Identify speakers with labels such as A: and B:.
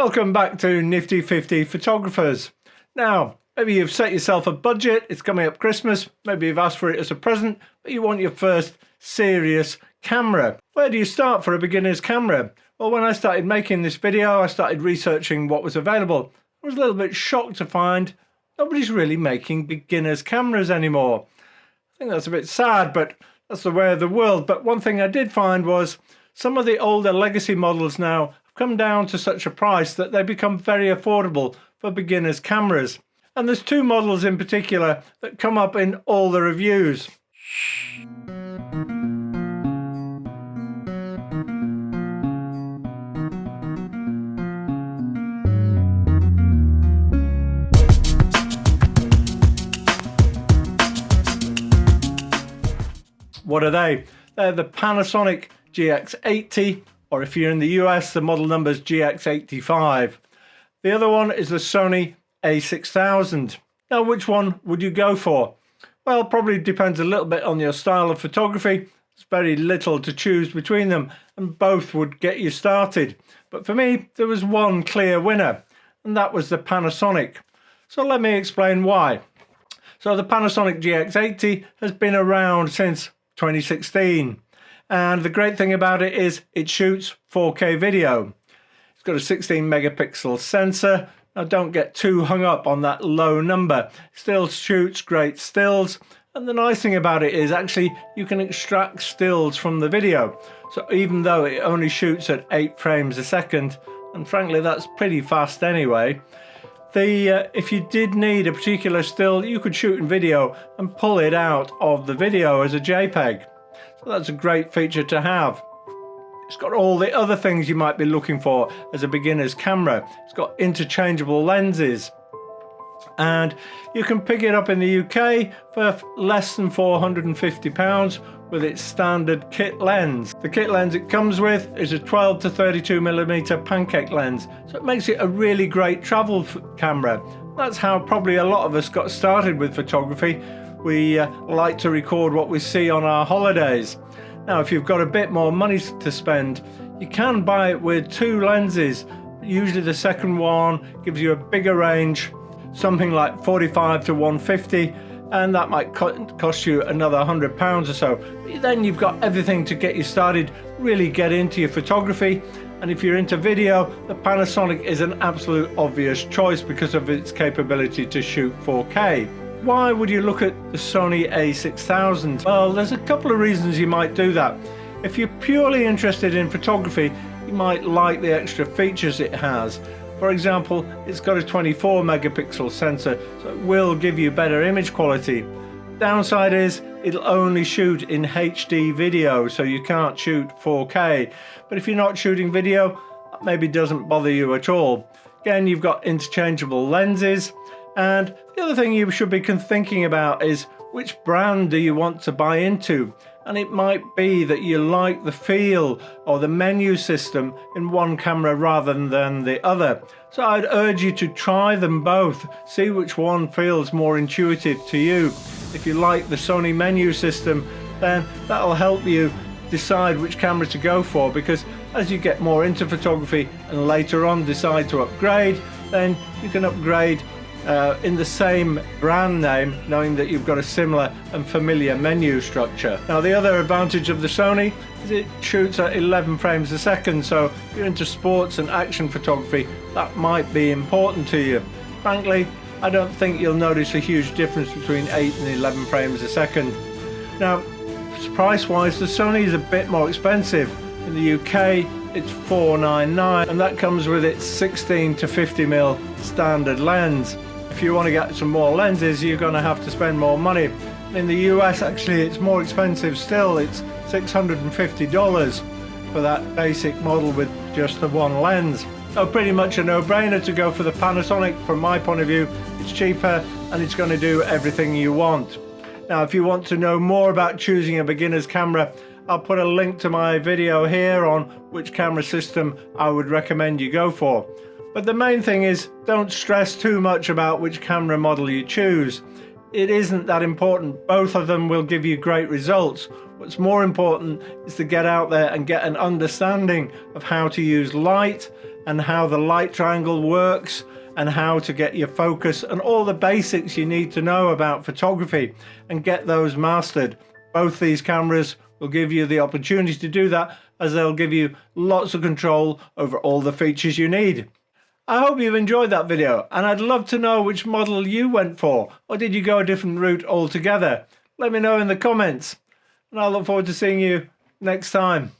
A: Welcome back to Nifty 50 Photographers. Now, maybe you've set yourself a budget, it's coming up Christmas, maybe you've asked for it as a present, but you want your first serious camera. Where do you start for a beginner's camera? Well, when I started making this video, I started researching what was available. I was a little bit shocked to find nobody's really making beginner's cameras anymore. I think that's a bit sad, but that's the way of the world. But one thing I did find was some of the older legacy models now have come down to such a price that they become very affordable for beginners' cameras. And there's two models in particular that come up in all the reviews. What are they? They're the Panasonic GX80, or if you're in the US, the model number is GX85. The other one is the Sony A6000. Now, which one would you go for? Well, probably depends a little bit on your style of photography. There's very little to choose between them, and both would get you started. But for me, there was one clear winner, and that was the Panasonic. So let me explain why. So the Panasonic GX80 has been around since 2016, and the great thing about it is it shoots 4K video. It's got a 16 megapixel sensor. Now don't get too hung up on that low number. It still shoots great stills, and the nice thing about it is actually you can extract stills from the video. So even though it only shoots at 8 frames a second, and frankly that's pretty fast anyway, if you did need a particular still, you could shoot in video and pull it out of the video as a JPEG. So that's a great feature to have. It's got all the other things you might be looking for as a beginner's camera. It's got interchangeable lenses, and you can pick it up in the UK for less than £450 with its standard kit lens. The kit lens it comes with is a 12 to 32mm pancake lens, so it makes it a really great travel camera. That's how probably a lot of us got started with photography. We like to record what we see on our holidays. Now, if you've got a bit more money to spend, you can buy it with two lenses. Usually the second one gives you a bigger range, something like 45 to 150, and that might cost you another £100 or so. But then you've got everything to get you started, really get into your photography. And if you're into video, the Panasonic is an absolute obvious choice because of its capability to shoot 4K. Why would you look at the Sony A6000? Well, there's a couple of reasons you might do that. If you're purely interested in photography, you might like the extra features it has. For example, it's got a 24 megapixel sensor, so it will give you better image quality. Downside is it'll only shoot in HD video, so you can't shoot 4K. But if you're not shooting video, that maybe doesn't bother you at all. Again, you've got interchangeable lenses, and the other thing you should be thinking about is which brand do you want to buy into? And it might be that you like the feel or the menu system in one camera rather than the other. So I'd urge you to try them both, see which one feels more intuitive to you. If you like the Sony menu system, then that'll help you decide which camera to go for, because as you get more into photography and later on decide to upgrade, then you can upgrade in the same brand name, knowing that you've got a similar and familiar menu structure. Now, the other advantage of the Sony is it shoots at 11 frames a second, so if you're into sports and action photography, that might be important to you. Frankly, I don't think you'll notice a huge difference between 8 and 11 frames a second. Now, price-wise, the Sony is a bit more expensive. In the UK, it's $499, and that comes with its 16 to 50mm standard lens. If you want to get some more lenses, you're going to have to spend more money. In the US, actually, it's more expensive still. It's $650 for that basic model with just the one lens. So pretty much a no-brainer to go for the Panasonic. From my point of view, it's cheaper and it's going to do everything you want. Now, if you want to know more about choosing a beginner's camera, I'll put a link to my video here on which camera system I would recommend you go for. But the main thing is, don't stress too much about which camera model you choose. It isn't that important. Both of them will give you great results. What's more important is to get out there and get an understanding of how to use light and how the light triangle works and how to get your focus and all the basics you need to know about photography and get those mastered. Both these cameras will give you the opportunity to do that, as they'll give you lots of control over all the features you need. I hope you've enjoyed that video, and I'd love to know which model you went for, or did you go a different route altogether? Let me know in the comments, and I look forward to seeing you next time.